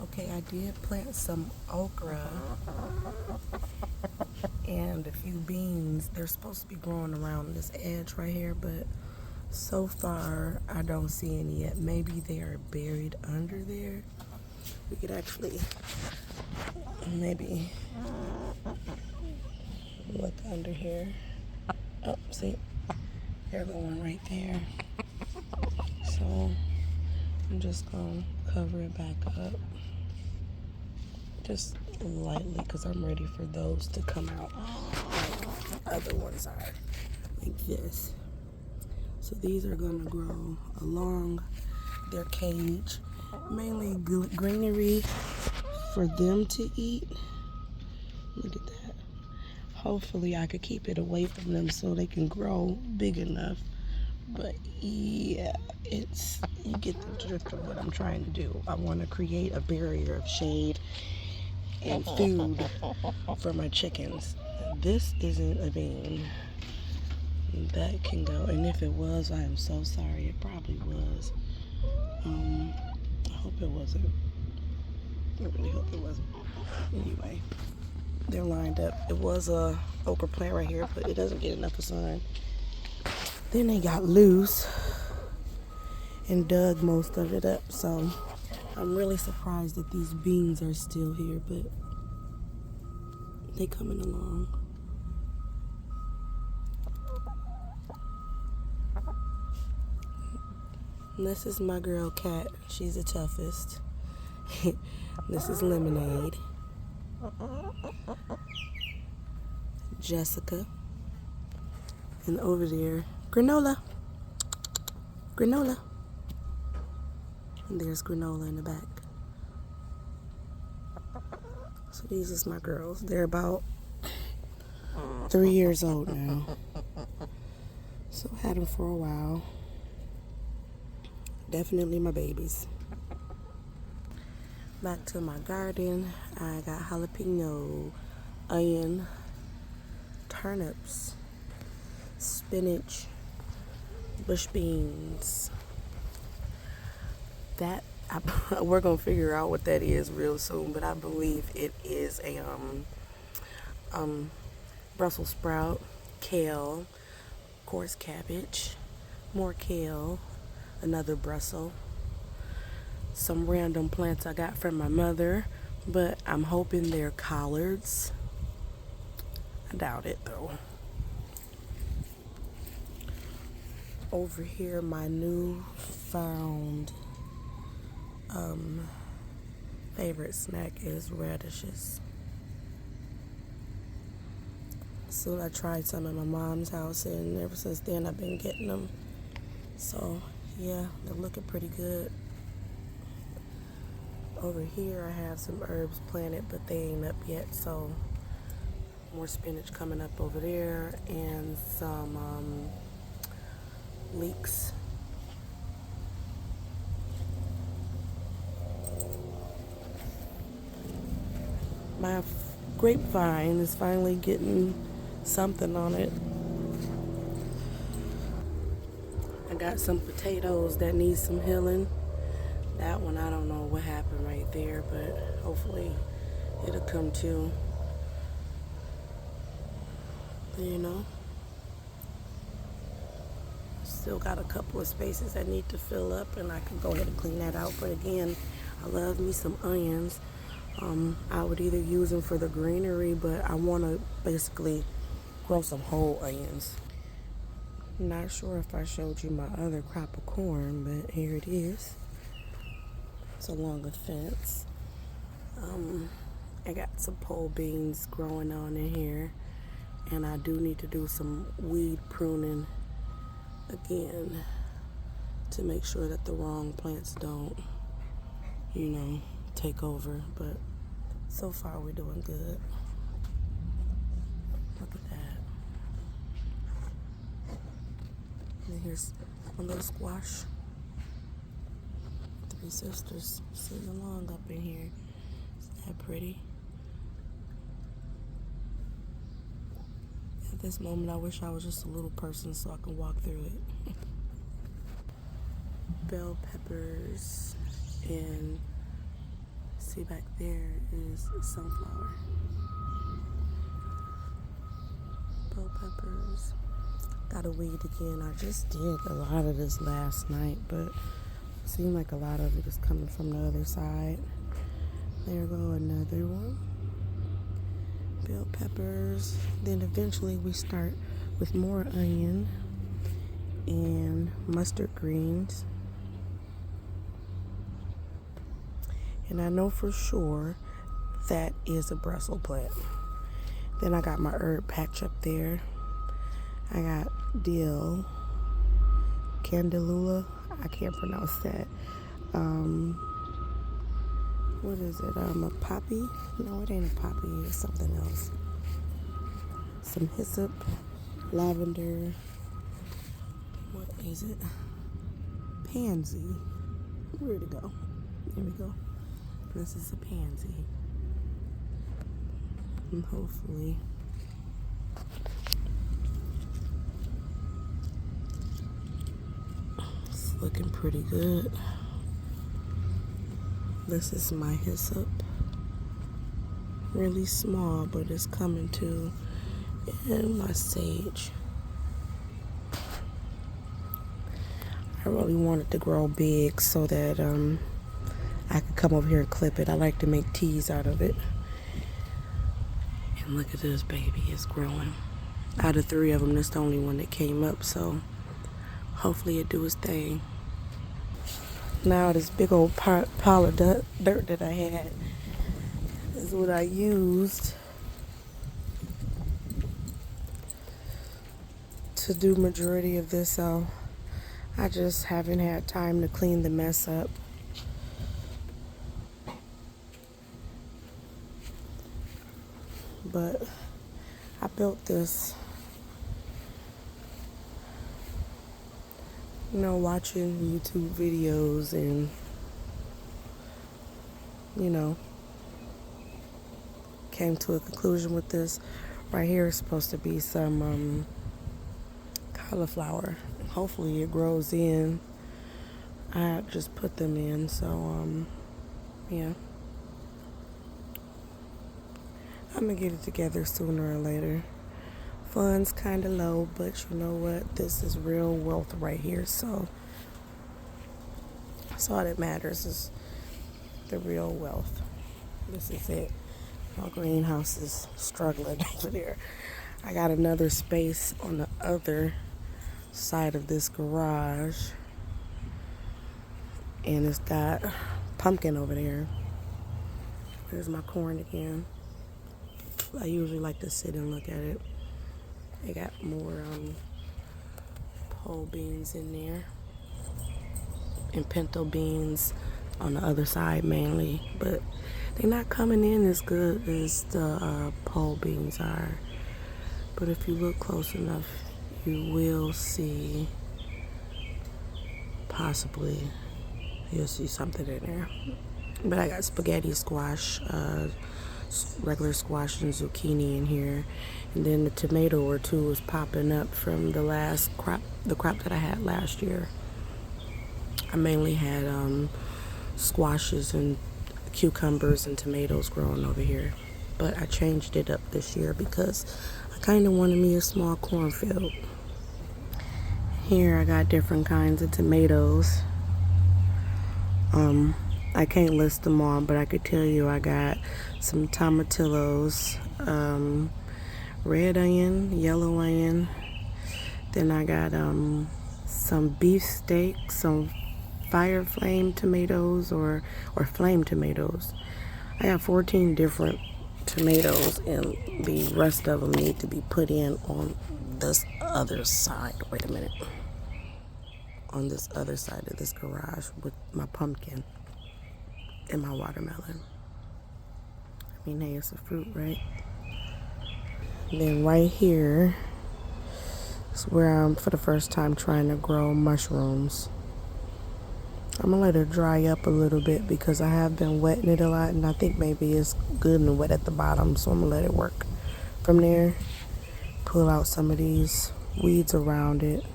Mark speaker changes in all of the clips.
Speaker 1: Okay, I did plant some okra and a few beans. They're supposed to be growing around this edge right here, but so far I don't see any yet. Maybe they are buried under there. We could actually maybe look under here. Oh, see, there's one right there. So I'm just gonna cover it back up just lightly because I'm ready for those to come out. Other ones are like this. So these are gonna grow along their cage, mainly greenery for them to eat. Look at that. Hopefully I could keep it away from them so they can grow big enough. But yeah, you get the drift of what I'm trying to do. I want to create a barrier of shade and food for my chickens. This isn't a bean. That can go, and if it was, I am so sorry. It probably was. I hope it wasn't. I really hope it wasn't. Anyway, they're lined up. It was a okra plant right here, but it doesn't get enough sun. Then they got loose and dug most of it up. So I'm really surprised that these beans are still here, but they coming along. And this is my girl Cat. She's the toughest. This is Lemonade. Jessica. And over there, Granola. Granola. And there's Granola in the back. So these is my girls. They're about 3 years old now. So I had them for a while. Definitely my babies. Back to my garden. I got jalapeno, onion, turnips, spinach, bush beans. That we're gonna figure out what that is real soon, but I believe it is a Brussels sprout, kale, of course cabbage, more kale, another Brussels, some random plants I got from my mother, but I'm hoping they're collards. I doubt it though. Over here, my new found favorite snack is radishes. So I tried some at my mom's house, and ever since then I've been getting them. So yeah, they're looking pretty good. Over here I have some herbs planted, but they ain't up yet, so more spinach coming up over there, and some leeks. My grapevine is finally getting something on it. I got some potatoes that need some healing. That one, I don't know what happened right there, but hopefully it'll come to. You know, still got a couple of spaces that need to fill up, and I can go ahead and clean that out. But again, I love me some onions. I would either use them for the greenery, but I want to basically grow some whole onions. Not sure if I showed you my other crop of corn, but here it is. It's along a fence. I got some pole beans growing on in here, and I do need to do some weed pruning again to make sure that the wrong plants don't, take over. But so far we're doing good. Look at that. And here's my little squash. 3 sisters sitting along up in here. Isn't that pretty? At this moment, I wish I was just a little person so I could walk through it. Bell peppers and see back there is sunflower. Bell peppers. Gotta weed again. I just did a lot of this last night, but it seemed like a lot of it is coming from the other side. There go another one. Bell peppers. Then eventually we start with more onion and mustard greens. And I know for sure that is a Brussels plant. Then I got my herb patch up there. I got dill, candelula. I can't pronounce that. What is it? A poppy? No, it ain't a poppy. It's something else. Some hyssop, lavender. What is it? Pansy. Where'd it go? There we go. This is a pansy. And hopefully it's looking pretty good. This is my hyssop. Really small, but it's coming too. And my sage. I really wanted to grow big so that I could come over here and clip it. I like to make teas out of it. And look at this baby, it's growing. Out of 3 of them, this is the only one that came up, so hopefully it do its thing. Now this big old pile of dirt that I had is what I used to do majority of this, so I just haven't had time to clean the mess up. But I built this, watching YouTube videos and, came to a conclusion with this. Right here is supposed to be some cauliflower. Hopefully it grows in. I just put them in, so yeah. I'm gonna get it together sooner or later. Funds kind of low, but you know what? This is real wealth right here, so that's all that matters, is the real wealth. This is it. My greenhouse is struggling over there. I got another space on the other side of this garage, and it's got pumpkin over there. There's my corn again. I usually like to sit and look at it. They got more pole beans in there, and pinto beans on the other side mainly, but they're not coming in as good as the pole beans are. But if you look close enough, you will see, possibly, you'll see something in there. But I got spaghetti squash, regular squash and zucchini in here, and then the tomato or two was popping up from the last crop, the crop that I had last year. I mainly had squashes and cucumbers and tomatoes growing over here, but I changed it up this year because I kind of wanted me a small cornfield. Here I got different kinds of tomatoes. I can't list them all, but I could tell you I got some tomatillos, red onion, yellow onion. Then I got some beefsteak, some fire flame tomatoes or flame tomatoes. I got 14 different tomatoes, and the rest of them need to be put in on this other side. Wait a minute. On this other side of this garage with my pumpkin and my watermelon. I mean, hey, it's a fruit, right? And then right here is where I'm, for the first time, trying to grow mushrooms. I'm gonna let it dry up a little bit because I have been wetting it a lot, and I think maybe it's good and wet at the bottom, so I'm gonna let it work. From there, pull out some of these weeds around it,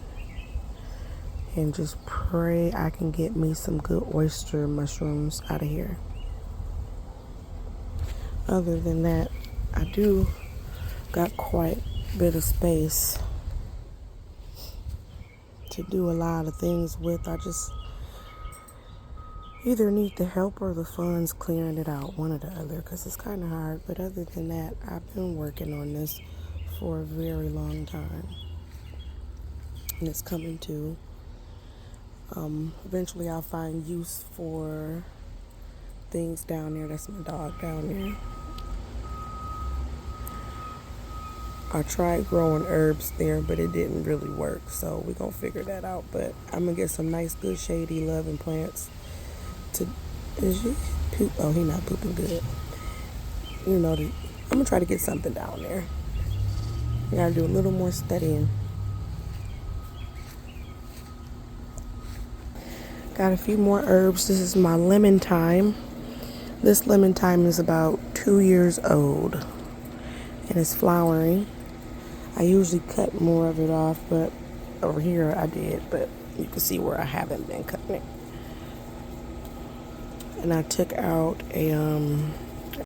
Speaker 1: and just pray I can get me some good oyster mushrooms out of here. Other than that, I do got quite a bit of space to do a lot of things with. I just either need the help or the funds clearing it out, one or the other, because it's kind of hard. But other than that, I've been working on this for a very long time, and it's coming to. Eventually, I'll find use for things down there. That's my dog down there. I tried growing herbs there, but it didn't really work, so we're going to figure that out. But I'm going to get some nice, good, shady, loving plants to... Is he poop? Oh, he not pooping good. You know, I'm going to try to get something down there. I got to do a little more studying. Got a few more herbs. This is my lemon thyme. This lemon thyme is about 2 years old, and it's flowering. I usually cut more of it off, but over here I did, but you can see where I haven't been cutting it. And I took out a